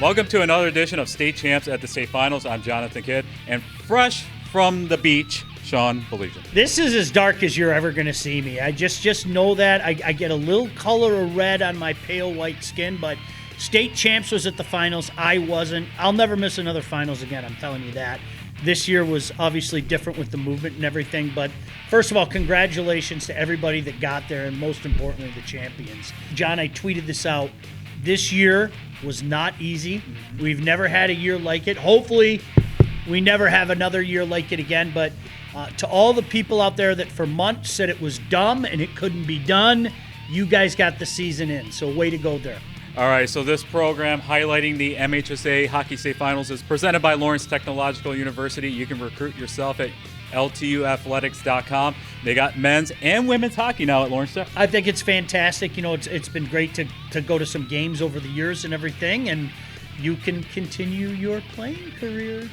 Welcome to another edition of State Champs at the State Finals. I'm Jonathan Kidd, and fresh from the beach, Sean Beligian. This is as dark as you're ever going to see me. I just know that. I get a little color of red on my pale white skin, but State Champs was at the finals. I wasn't. I'll never miss another finals again, I'm telling you that. This year was obviously different with the movement and everything, but first of all, congratulations to everybody that got there, and most importantly, the champions. John, I tweeted this out. This year was not easy. We've never had a year like it. Hopefully, we never have another year like it again, but to all the people out there that for months said it was dumb and it couldn't be done, you guys got the season in, so way to go there. All right, so this program highlighting the MHSAA Hockey State Finals is presented by Lawrence Technological University. You can recruit yourself at ltuathletics.com. They got men's and women's hockey now at Lawrence Tech. I think it's fantastic. You know, it's been great to go to some games over the years and everything, and you can continue your playing career.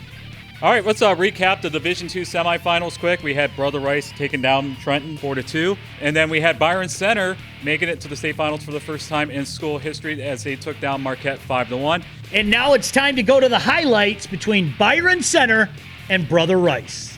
All right, let's recap the Division II semifinals quick. We had Brother Rice taking down Trenton 4-2, and then we had Byron Center making it to the state finals for the first time in school history as they took down Marquette 5-1. And now it's time to go to the highlights between Byron Center and Brother Rice.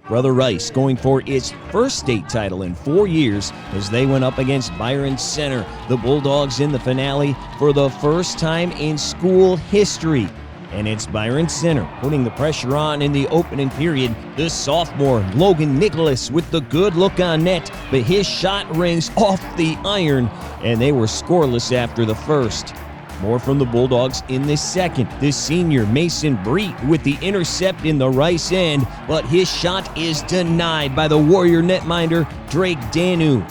Brother Rice going for its first state title in 4 years as they went up against Byron Center, the Bulldogs in the finale for the first time in school history. And it's Byron Center putting the pressure on in the opening period. The sophomore, Logan Nicholas, with the good look on net, but his shot rings off the iron, and they were scoreless after the first. More from the Bulldogs in the second. The senior, Mason Breet, with the intercept in the Rice end, but his shot is denied by the Warrior netminder, Drake Danu.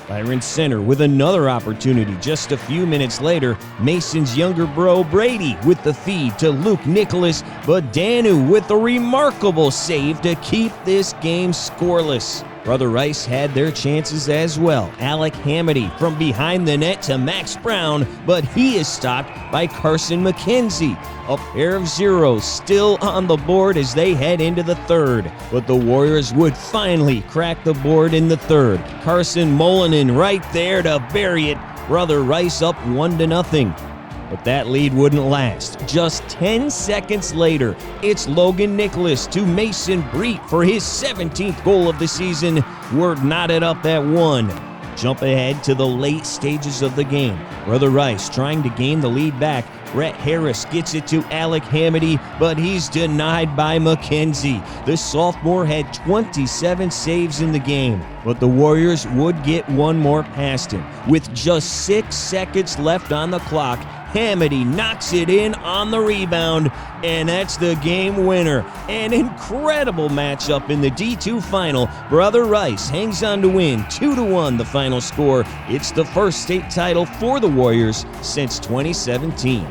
Byron Center with another opportunity just a few minutes later. Mason's younger bro, Brady, with the feed to Luke Nicholas, but Danu with a remarkable save to keep this game scoreless. Brother Rice had their chances as well. Alec Hamady from behind the net to Max Brown, but he is stopped by Carson McKenzie. A pair of zeros still on the board as they head into the third. But the Warriors would finally crack the board in the third. Carson Molinen right there to bury it. Brother Rice up 1-0. But that lead wouldn't last. Just 10 seconds later, it's Logan Nicholas to Mason Breet for his 17th goal of the season. We're knotted up at 1. Jump ahead to the late stages of the game. Brother Rice trying to gain the lead back. Brett Harris gets it to Alec Hamady, but he's denied by McKenzie. The sophomore had 27 saves in the game, but the Warriors would get one more past him. With just 6 seconds left on the clock, Hamady knocks it in on the rebound, and that's the game winner. An incredible matchup in the D2 final. Brother Rice hangs on to win 2-1 the final score. It's the first state title for the Warriors since 2017.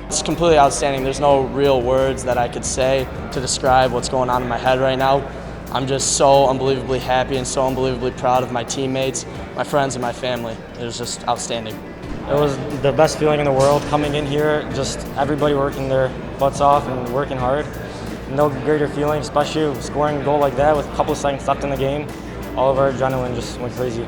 It's completely outstanding. There's no real words that I could say to describe what's going on in my head right now. I'm just so unbelievably happy and so unbelievably proud of my teammates, my friends, and my family. It was just outstanding. It was the best feeling in the world coming in here, just everybody working their butts off and working hard. No greater feeling, especially scoring a goal like that with a couple of seconds left in the game. All of our adrenaline just went crazy.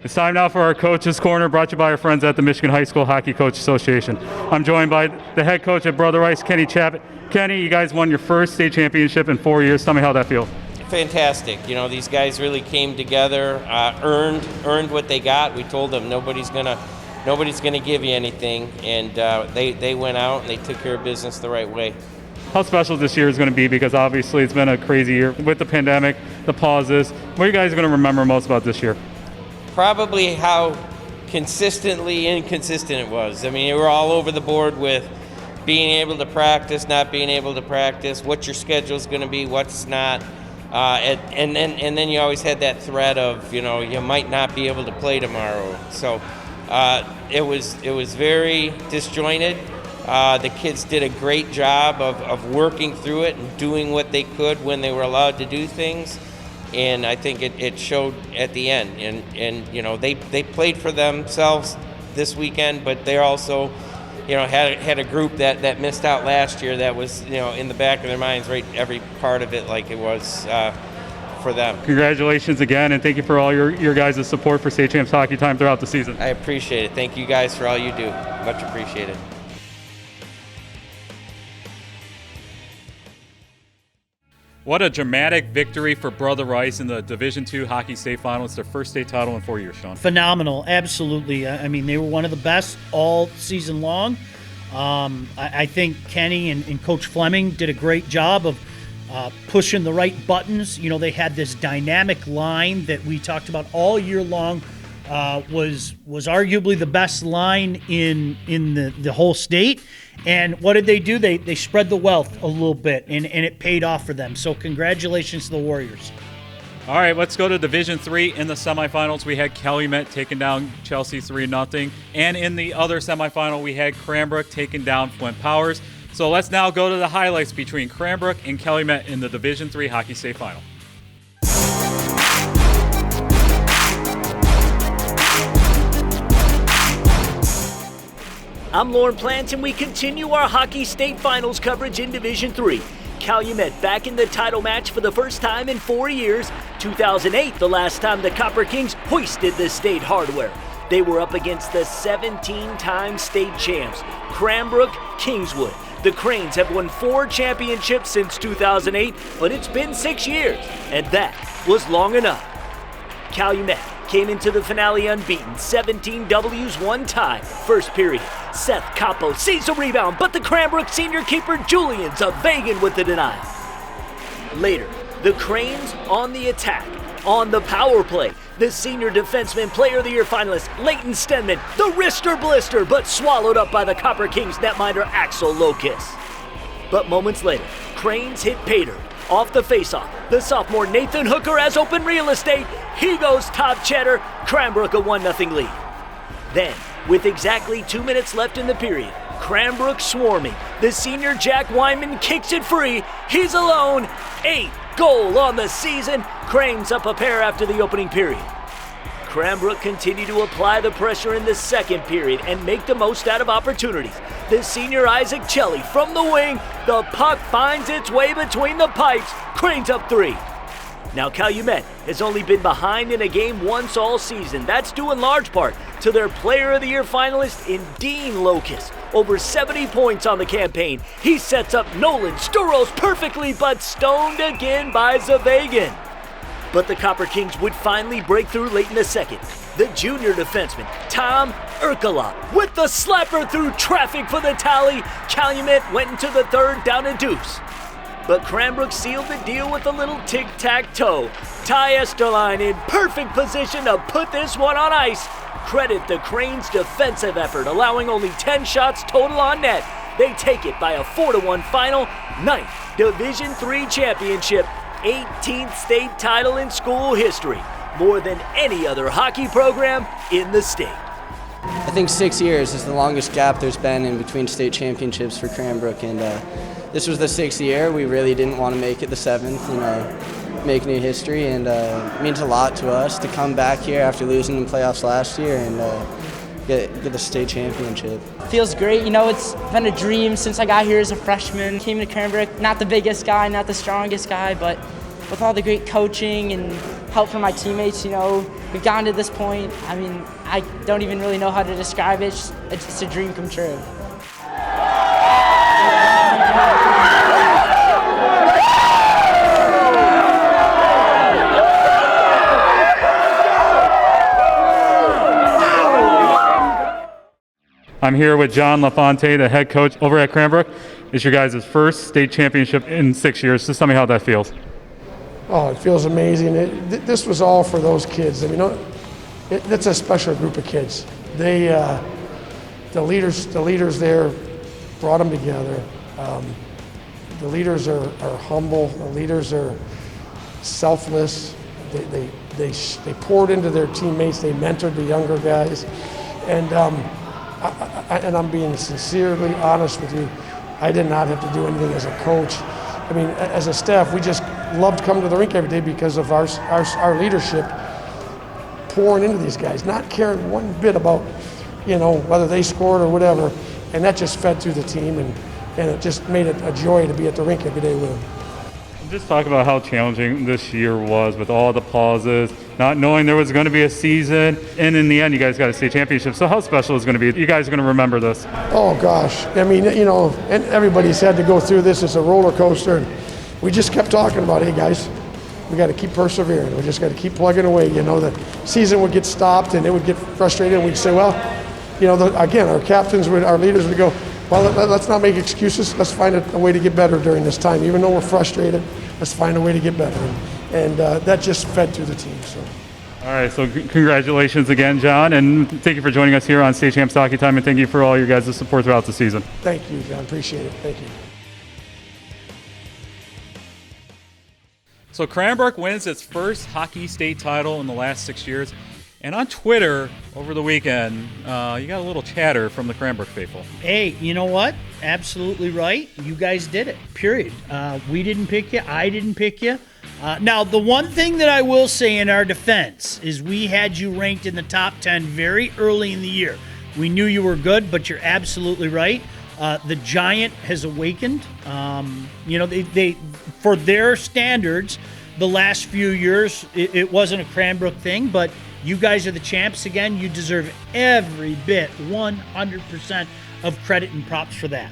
It's time now for our Coach's Corner, brought to you by our friends at the Michigan High School Hockey Coach Association. I'm joined by the head coach at Brother Rice, Kenny Chappitt. Kenny, you guys won your first state championship in 4 years. Tell me how that feels. Fantastic. You know, these guys really came together, earned what they got. We told them nobody's gonna give you anything, and they went out and they took care of business the right way. How special this year is going to be, because obviously it's been a crazy year with the pandemic, the pauses. What are you guys going to remember most about this year? Probably how consistently inconsistent it was. I mean, you were all over the board with being able to practice, not being able to practice, what your schedule's going to be, what's not. And then you always had that threat of, you know, you might not be able to play tomorrow. So it was very disjointed. The kids did a great job of working through it and doing what they could when they were allowed to do things. And I think it showed at the end. And you know, they played for themselves this weekend, but they're also, had a group that missed out last year that was, in the back of their minds, right, every part of it like it was for them. Congratulations again, and thank you for all your guys' support for State Champs Hockey Time throughout the season. I appreciate it. Thank you guys for all you do. Much appreciated. What a dramatic victory for Brother Rice in the Division II Hockey State Final. It's their first state title in 4 years, Sean. Phenomenal, absolutely. I mean, they were one of the best all season long. I think Kenny and Coach Fleming did a great job of pushing the right buttons. They had this dynamic line that we talked about all year long. Was arguably the best line in the whole state. And what did they do? They spread the wealth a little bit, and it paid off for them. So congratulations to the Warriors. All right, let's go to Division III. In the semifinals, we had Calumet taking down Chelsea 3-0. And in the other semifinal, we had Cranbrook taking down Flint Powers. So let's now go to the highlights between Cranbrook and Calumet in the Division III Hockey State Final. I'm Lauren Plant, and we continue our Hockey State Finals coverage in Division III. Calumet back in the title match for the first time in 4 years. 2008, the last time the Copper Kings hoisted the state hardware. They were up against the 17-time state champs, Cranbrook Kingswood. The Cranes have won 4 championships since 2008, but it's been 6 years, and that was long enough. Calumet came into the finale unbeaten, 17 W's, 1 tie. First period, Seth Capo sees a rebound, but the Cranbrook senior keeper Julian Zavegan with the denial. Later, the Cranes on the attack. On the power play, the senior defenseman player of the year finalist, Leighton Stenman, the wrister blister, but swallowed up by the Copper Kings netminder Axel Locus. But moments later, Cranes hit Pater. Off the faceoff, the sophomore Nathan Hooker has open real estate. He goes top cheddar, Cranbrook a 1-0 lead. Then, with exactly 2 minutes left in the period, Cranbrook swarming. The senior Jack Wyman kicks it free. He's alone. 8th goal on the season. Cranes up a pair after the opening period. Cranbrook continue to apply the pressure in the second period and make the most out of opportunities. The senior Isaac Chelly from the wing. The puck finds its way between the pipes. Cranes up 3. Now Calumet has only been behind in a game once all season. That's due in large part to their Player of the Year finalist in Dean Locus. Over 70 points on the campaign. He sets up Nolan Sturos perfectly, but stoned again by Zavegan. But the Copper Kings would finally break through late in the second. The junior defenseman, Tom Urkala, with the slapper through traffic for the tally. Calumet went into the third down a deuce. But Cranbrook sealed the deal with a little tic-tac-toe. Ty Esterline in perfect position to put this one on ice. Credit the Cranes' defensive effort, allowing only 10 shots total on net. They take it by a 4-1 final, 9th Division III championship, 18th state title in school history, more than any other hockey program in the state. I think 6 years is the longest gap there's been in between state championships for Cranbrook, and this was the 6th year. We really didn't want to make it the 7th, make new history, and it means a lot to us to come back here after losing in playoffs last year and get the state championship. Feels great. It's been a dream since I got here as a freshman. Came to Cranbrook, not the biggest guy, not the strongest guy, but with all the great coaching and help from my teammates, we've gotten to this point. I mean, I don't even really know how to describe it. It's just a dream come true. I'm here with John LaFonte, the head coach over at Cranbrook. It's your guys' first state championship in 6 years. Just tell me how that feels. Oh, it feels amazing. This was all for those kids. I mean, it's a special group of kids. They, the leaders there brought them together. The leaders are humble. The leaders are selfless. They poured into their teammates. They mentored the younger guys, and I'm being sincerely honest with you. I did not have to do anything as a coach. I mean, as a staff, we just loved coming to the rink every day because of our leadership pouring into these guys, not caring one bit about whether they scored or whatever, and that just fed through the team, and it just made it a joy to be at the rink every day with them. Just talk about how challenging this year was with all the pauses, not knowing there was going to be a season, and in the end, you guys got a state championship. So how special is it going to be? You guys are going to remember this. Oh, gosh. I mean, and everybody's had to go through this. It's a roller coaster, and we just kept talking about, hey, guys, we got to keep persevering. We just got to keep plugging away. The season would get stopped, and it would get frustrated, and we'd say, well, again, our captains, our leaders would go, well, let's not make excuses. Let's find a way to get better during this time. Even though we're frustrated, let's find a way to get better. And that just fed through the team. So. All right, so congratulations again, John, and thank you for joining us here on State Champs Hockey Time, and thank you for all your guys' support throughout the season. Thank you, John. Appreciate it. Thank you. So Cranbrook wins its first hockey state title in the last 6 years. And on Twitter over the weekend, you got a little chatter from the Cranbrook faithful. Hey, you know what? Absolutely right. You guys did it, period. We didn't pick you. I didn't pick you. Now, the one thing that I will say in our defense is we had you ranked in the top 10 very early in the year. We knew you were good, but you're absolutely right. The Giant has awakened. They for their standards, the last few years, it wasn't a Cranbrook thing, but you guys are the champs again. You deserve every bit, 100% of credit and props for that.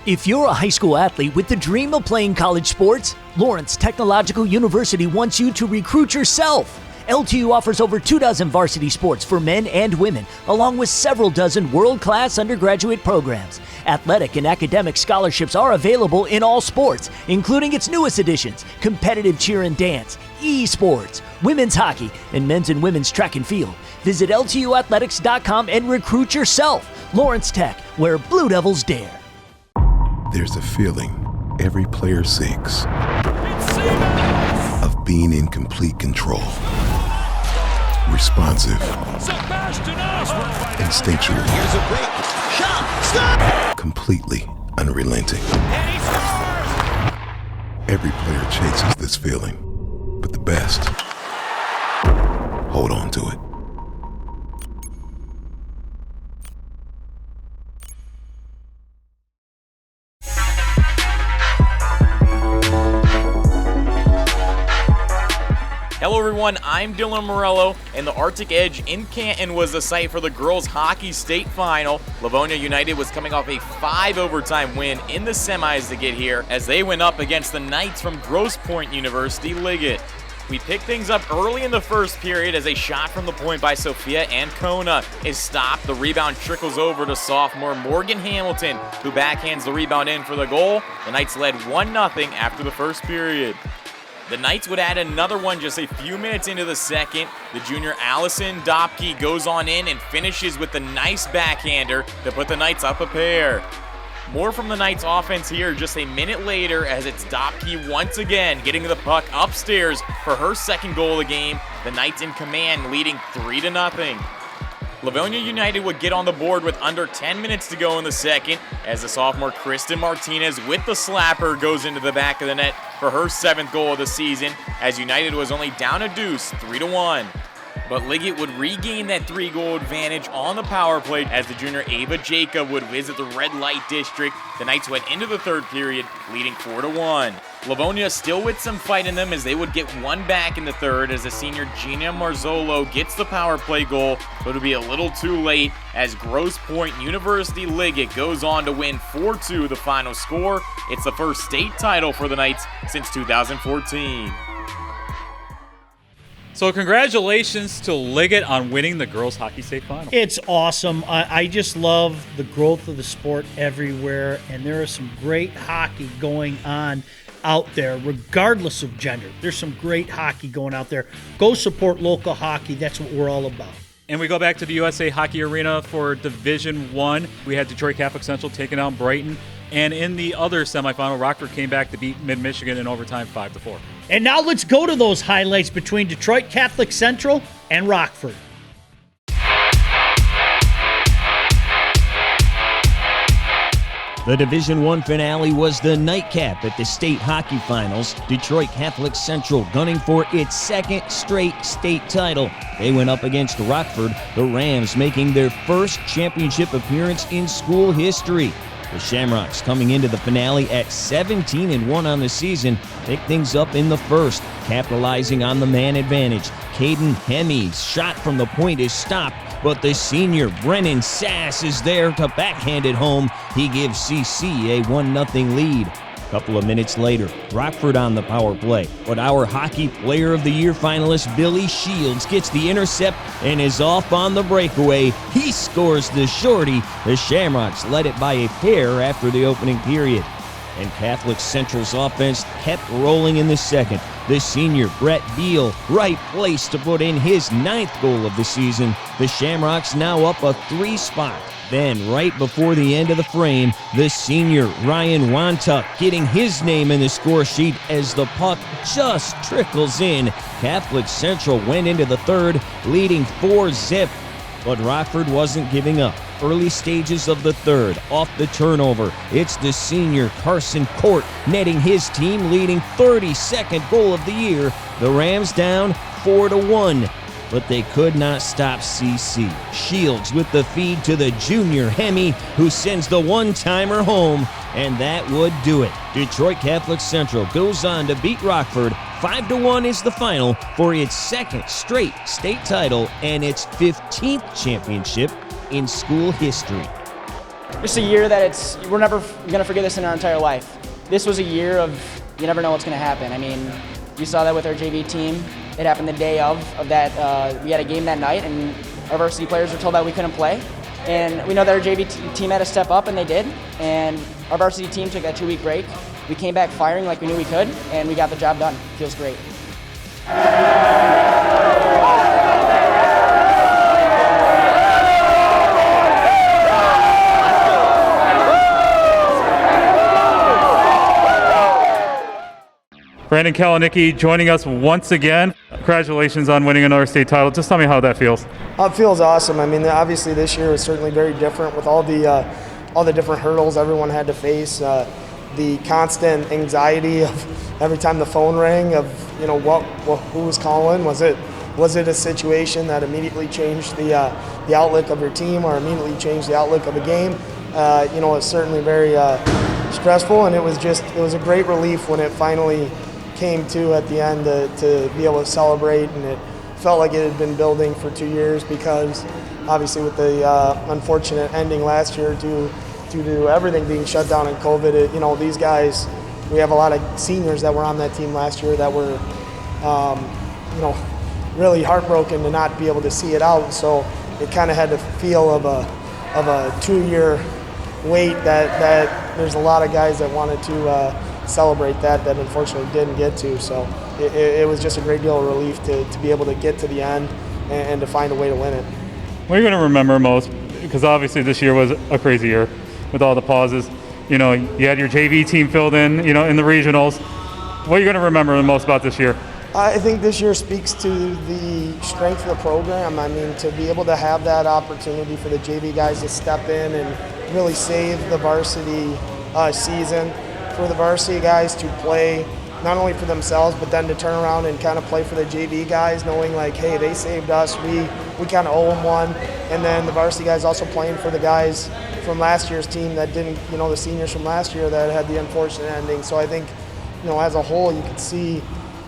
If you're a high school athlete with the dream of playing college sports, Lawrence Technological University wants you to recruit yourself. LTU offers over 24 varsity sports for men and women, along with several dozen world-class undergraduate programs. Athletic and academic scholarships are available in all sports, including its newest additions, competitive cheer and dance, esports, women's hockey, and men's and women's track and field. Visit LTUathletics.com and recruit yourself. Lawrence Tech, where Blue Devils dare. There's a feeling every player seeks of being in complete control. Responsive, instinctual, completely unrelenting. Every player chases this feeling, but the best hold on to it. Hello everyone, I'm Dylan Morello, and the Arctic Edge in Canton was the site for the girls hockey state final. Livonia United was coming off a 5-overtime win in the semis to get here as they went up against the Knights from Grosse Pointe University Liggett. We picked things up early in the first period as a shot from the point by Sophia Ancona is stopped. The rebound trickles over to sophomore Morgan Hamilton, who backhands the rebound in for the goal. The Knights led 1-0 after the first period. The Knights would add another one just a few minutes into the second. The junior Allison Dopke goes on in and finishes with the nice backhander to put the Knights up a pair. More from the Knights offense here just a minute later as it's Dopke once again getting the puck upstairs for her second goal of the game. The Knights in command leading 3-0. Livonia United would get on the board with under 10 minutes to go in the second as the sophomore Kristen Martinez with the slapper goes into the back of the net for her 7th goal of the season as United was only down a deuce 3-1. But Liggett would regain that 3-goal advantage on the power play as the junior Ava Jacob would visit the red light district. The Knights went into the third period leading 4-1. Livonia still with some fight in them as they would get one back in the third as the senior Gina Marzolo gets the power play goal, but it'll be a little too late as Grosse Pointe University Liggett goes on to win 4-2 the final score. It's the first state title for the Knights since 2014. So congratulations to Liggett on winning the girls hockey state final. It's awesome. I just love the growth of the sport everywhere, and there is some great hockey going on out there, regardless of gender. There's some great hockey going out there. Go support local hockey. That's what we're all about. And we go back to the USA Hockey Arena for Division I. We had Detroit Catholic Central taking on Brighton. And in the other semifinal, Rockford came back to beat Mid-Michigan in overtime 5-4. And now let's go to those highlights between Detroit Catholic Central and Rockford. The Division I finale was the nightcap at the state hockey finals. Detroit Catholic Central gunning for its second straight state title. They went up against Rockford, the Rams making their first championship appearance in school history. The Shamrocks coming into the finale at 17-1 on the season picked things up in the first, capitalizing on the man advantage. Caden Hemmy's shot from the point is stopped, but the senior Brennan Sass is there to backhand it home. He gives CC a 1-0 lead. A couple of minutes later, Rockford on the power play, but our Hockey Player of the Year finalist Billy Shields gets the intercept and is off on the breakaway. He scores the shorty. The Shamrocks led it by a pair after the opening period. And Catholic Central's offense kept rolling in the second. The senior Brett Beal, right place to put in his 9th goal of the season. The Shamrocks now up a 3-spot. Then, right before the end of the frame, the senior Ryan Wantuck getting his name in the score sheet as the puck just trickles in. Catholic Central went into the third, leading 4-0. But Rockford wasn't giving up. Early stages of the third, off the turnover, it's the senior Carson Court netting his team leading 32nd goal of the year. The Rams down 4-1. But they could not stop CC. Shields with the feed to the junior Hemme, who sends the one-timer home, and that would do it. Detroit Catholic Central goes on to beat Rockford. 5-1 is the final for its second straight state title and its 15th championship in school history. Just a year that we're never going to forget this in our entire life. This was a year of you never know what's going to happen. I mean, you saw that with our JV team. It happened the day of that. We had a game that night, and our varsity players were told that we couldn't play. And we know that our JV team had to step up, and they did. And our varsity team took that 2-week break. We came back firing like we knew we could, and we got the job done. Feels great. Brandon Kalinicki joining us once again. Congratulations on winning another state title. Just tell me how that feels. It feels awesome. I mean, obviously this year was certainly very different with all the different hurdles everyone had to face. The constant anxiety of every time the phone rang of who was calling. Was it a situation that immediately changed the outlook of your team or immediately changed the outlook of a game? It's certainly very stressful, and it was a great relief when it finally came to at the end to be able to celebrate, and it felt like it had been building for 2 years because obviously with the unfortunate ending last year due to everything being shut down in COVID, these guys, we have a lot of seniors that were on that team last year that were, really heartbroken to not be able to see it out. So it kind of had the feel of a 2-year wait that there's a lot of guys that wanted to celebrate that unfortunately didn't get to. So it was just a great deal of relief to be able to get to the end and to find a way to win it. What are you going to remember most? Because obviously this year was a crazy year with all the pauses. You had your JV team filled in, in the regionals. What are you going to remember the most about this year? I think this year speaks to the strength of the program. I mean, to be able to have that opportunity for the JV guys to step in and really save the varsity season, for the varsity guys to play not only for themselves, but then to turn around and kind of play for the JV guys, knowing like, hey, they saved us, we kind of owe them one. And then the varsity guys also playing for the guys from last year's team that didn't, the seniors from last year that had the unfortunate ending. So I think, as a whole, you could see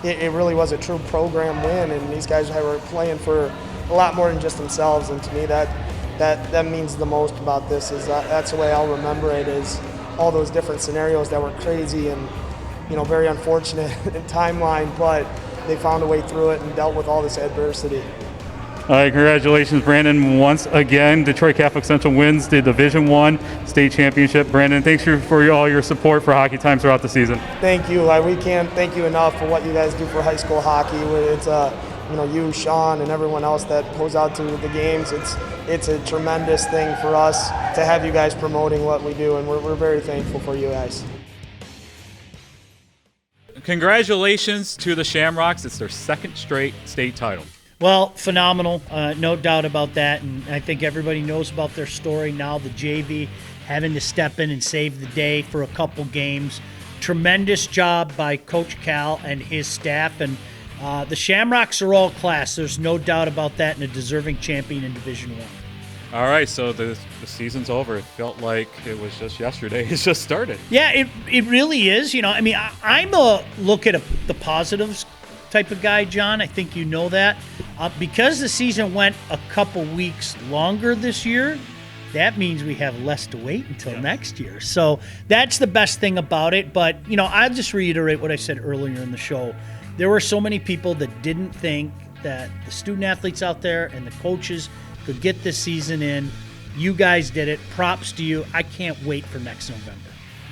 it really was a true program win, and these guys were playing for a lot more than just themselves. And to me, that means the most about this. Is that's the way I'll remember it, is all those different scenarios that were crazy and very unfortunate timeline, but they found a way through it and dealt with all this adversity. All right, congratulations, Brandon. Once again, Detroit Catholic Central wins the Division I state championship. Brandon, thanks for all your support for Hockey Time throughout the season. Thank you. We can't thank you enough for what you guys do for high school hockey. It's you, Sean, and everyone else that goes out to the games. It's a tremendous thing for us to have you guys promoting what we do, and we're very thankful for you guys. Congratulations to the Shamrocks. It's their second straight state title. Well, phenomenal, no doubt about that, and I think everybody knows about their story now. The JV having to step in and save the day for a couple games. Tremendous job by Coach Cal and his staff, and the Shamrocks are all class. There's no doubt about that, and a deserving champion in Division I. All right, so the season's over. It felt like it was just yesterday. It's just started. Yeah, it really is. You know, I mean, I'm a look at the positives type of guy, John. I think you know that. Because the season went a couple weeks longer this year, that means we have less to wait until next year. So that's the best thing about it. But, you know, I'll just reiterate what I said earlier in the show. There were so many people that didn't think that the student athletes out there and the coaches could get this season in. You guys did it. Props to you. I can't wait for next November.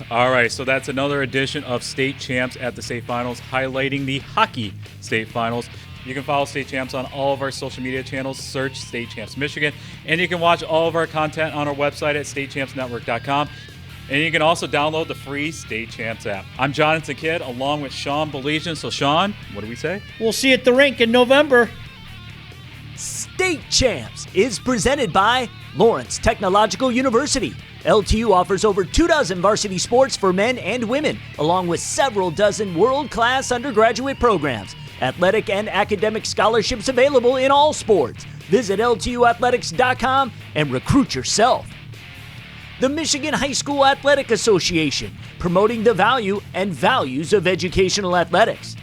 All right, so that's another edition of State Champs at the State Finals, highlighting the hockey State Finals. You can follow State Champs on all of our social media channels. Search State Champs Michigan. And you can watch all of our content on our website at statechampsnetwork.com. And you can also download the free State Champs app. I'm Jonathan Kidd, along with Sean Belesian. So, Sean, what do we say? We'll see you at the rink in November. State Champs is presented by Lawrence Technological University. LTU offers over 24 varsity sports for men and women, along with several dozen world-class undergraduate programs. Athletic and academic scholarships available in all sports. Visit LTUathletics.com and recruit yourself. The Michigan High School Athletic Association, promoting the value and values of educational athletics.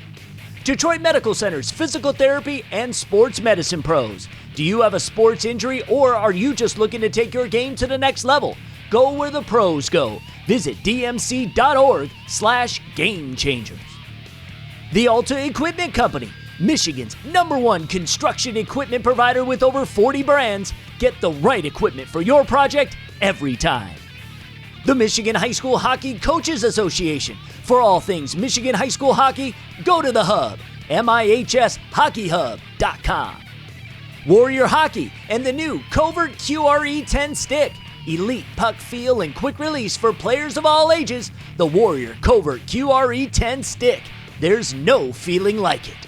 Detroit Medical Center's physical therapy and sports medicine pros. Do you have a sports injury, or are you just looking to take your game to the next level? Go where the pros go. Visit dmc.org/gamechangers. The Alta Equipment Company, Michigan's #1 construction equipment provider with over 40 brands. Get the right equipment for your project every time. The Michigan High School Hockey Coaches Association. For all things Michigan High School hockey, go to the Hub, MIHSHockeyHub.com. Warrior Hockey and the new Covert QRE10 stick. Elite puck feel and quick release for players of all ages. The Warrior Covert QRE10 stick. There's no feeling like it.